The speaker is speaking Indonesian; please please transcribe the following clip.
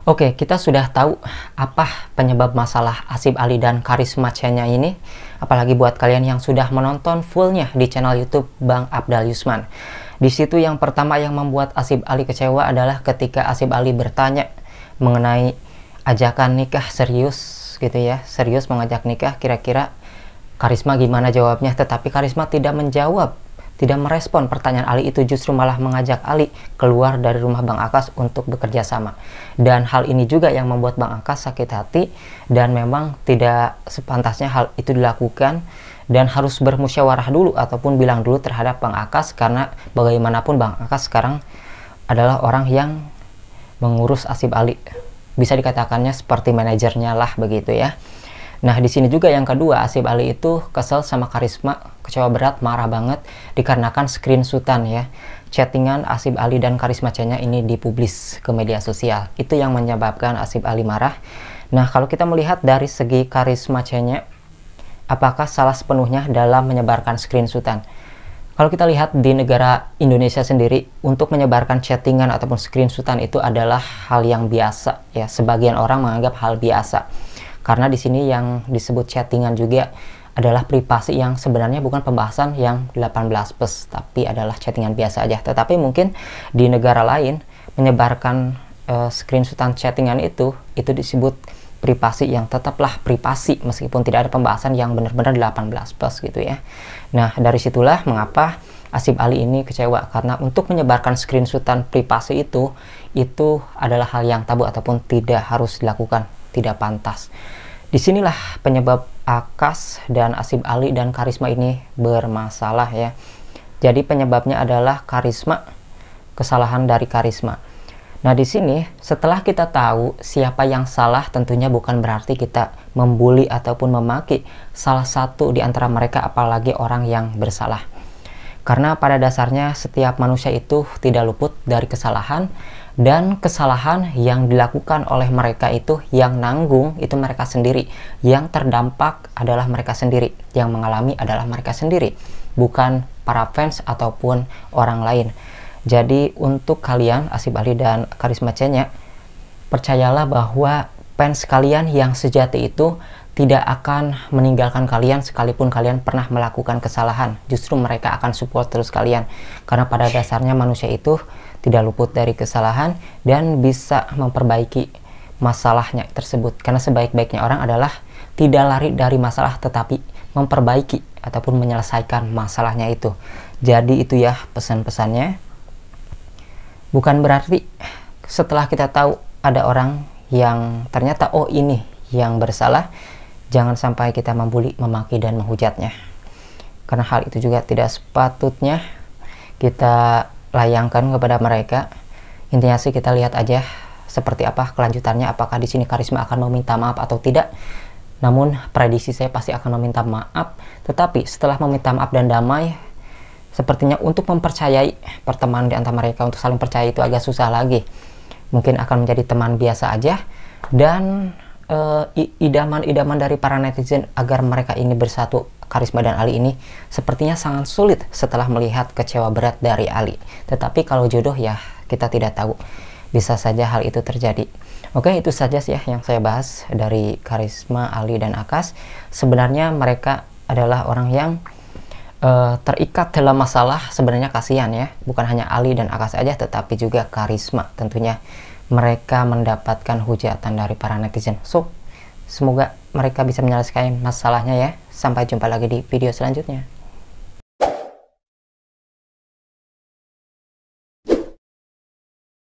Oke, kita sudah tahu apa penyebab masalah Asib Ali dan Karisma Chenya ini. Apalagi buat kalian yang sudah menonton fullnya di channel YouTube Bang Apdal Yusman. Di situ yang pertama yang membuat Asib Ali kecewa adalah ketika Asib Ali bertanya mengenai ajakan nikah serius gitu ya. Serius mengajak nikah, kira-kira Karisma gimana jawabnya? Tetapi Karisma tidak menjawab. Tidak merespon pertanyaan Ali itu, justru malah mengajak Ali keluar dari rumah Bang Akas untuk bekerja sama. Dan hal ini juga yang membuat Bang Akas sakit hati, dan memang tidak sepantasnya hal itu dilakukan, dan harus bermusyawarah dulu ataupun bilang dulu terhadap Bang Akas, karena bagaimanapun Bang Akas sekarang adalah orang yang mengurus Asib Ali. Bisa dikatakannya seperti manajernya lah begitu ya. Nah, di sini juga yang kedua, Asib Ali itu kesel sama Karisma, kecewa berat, marah banget dikarenakan screenshotan ya. Chattingan Asib Ali dan Karisma Chenya ini dipublis ke media sosial. Itu yang menyebabkan Asib Ali marah. Nah, kalau kita melihat dari segi Karisma Chenya, apakah salah sepenuhnya dalam menyebarkan screenshotan? Kalau kita lihat di negara Indonesia sendiri, untuk menyebarkan chattingan ataupun screenshotan itu adalah hal yang biasa ya. Sebagian orang menganggap hal biasa. Karena di sini yang disebut chattingan juga adalah privasi yang sebenarnya bukan pembahasan yang 18+, tapi adalah chattingan biasa aja. Tetapi mungkin di negara lain menyebarkan screenshotan chattingan itu disebut privasi yang tetaplah privasi meskipun tidak ada pembahasan yang benar-benar 18+ gitu ya. Nah, dari situlah mengapa Asib Ali ini kecewa, karena untuk menyebarkan screenshotan privasi itu adalah hal yang tabu ataupun tidak harus dilakukan, tidak pantas. Disinilah penyebab Akas dan Asib Ali dan Karisma ini bermasalah ya. Jadi penyebabnya adalah Karisma, kesalahan dari Karisma. Nah, di sini setelah kita tahu siapa yang salah, tentunya bukan berarti kita membuli ataupun memaki salah satu di antara mereka, apalagi orang yang bersalah. Karena pada dasarnya setiap manusia itu tidak luput dari kesalahan, dan kesalahan yang dilakukan oleh mereka itu yang nanggung itu mereka sendiri, yang terdampak adalah mereka sendiri, yang mengalami adalah mereka sendiri, bukan para fans ataupun orang lain. Jadi untuk kalian Asib Ali dan Karisma Chenya, percayalah bahwa fans kalian yang sejati itu tidak akan meninggalkan kalian sekalipun kalian pernah melakukan kesalahan. Justru mereka akan support terus kalian, karena pada dasarnya manusia itu tidak luput dari kesalahan dan bisa memperbaiki masalahnya tersebut. Karena sebaik-baiknya orang adalah tidak lari dari masalah, tetapi memperbaiki ataupun menyelesaikan masalahnya itu. Jadi itu ya pesan-pesannya. Bukan berarti setelah kita tahu ada orang yang ternyata oh ini yang bersalah, jangan sampai kita membuli, memaki, dan menghujatnya. Karena hal itu juga tidak sepatutnya kita layangkan kepada mereka. Intinya sih kita lihat aja seperti apa kelanjutannya, apakah di sini Karisma akan meminta maaf atau tidak. Namun prediksi saya pasti akan meminta maaf. Tetapi setelah meminta maaf dan damai, sepertinya untuk mempercayai pertemanan di antara mereka, untuk saling percaya itu agak susah lagi. Mungkin akan menjadi teman biasa aja, dan idaman-idaman dari para netizen agar mereka ini bersatu, Karisma dan Ali ini, sepertinya sangat sulit setelah melihat kecewa berat dari Ali. Tetapi kalau jodoh ya kita tidak tahu, bisa saja hal itu terjadi. Oke, itu saja sih ya yang saya bahas dari Karisma, Ali, dan Akas. Sebenarnya mereka adalah orang yang terikat dalam masalah. Sebenarnya kasihan ya, bukan hanya Ali dan Akas aja, tetapi juga Karisma. Tentunya mereka mendapatkan hujatan dari para netizen. So, semoga mereka bisa menyelesaikan masalahnya ya. Sampai jumpa lagi di video selanjutnya.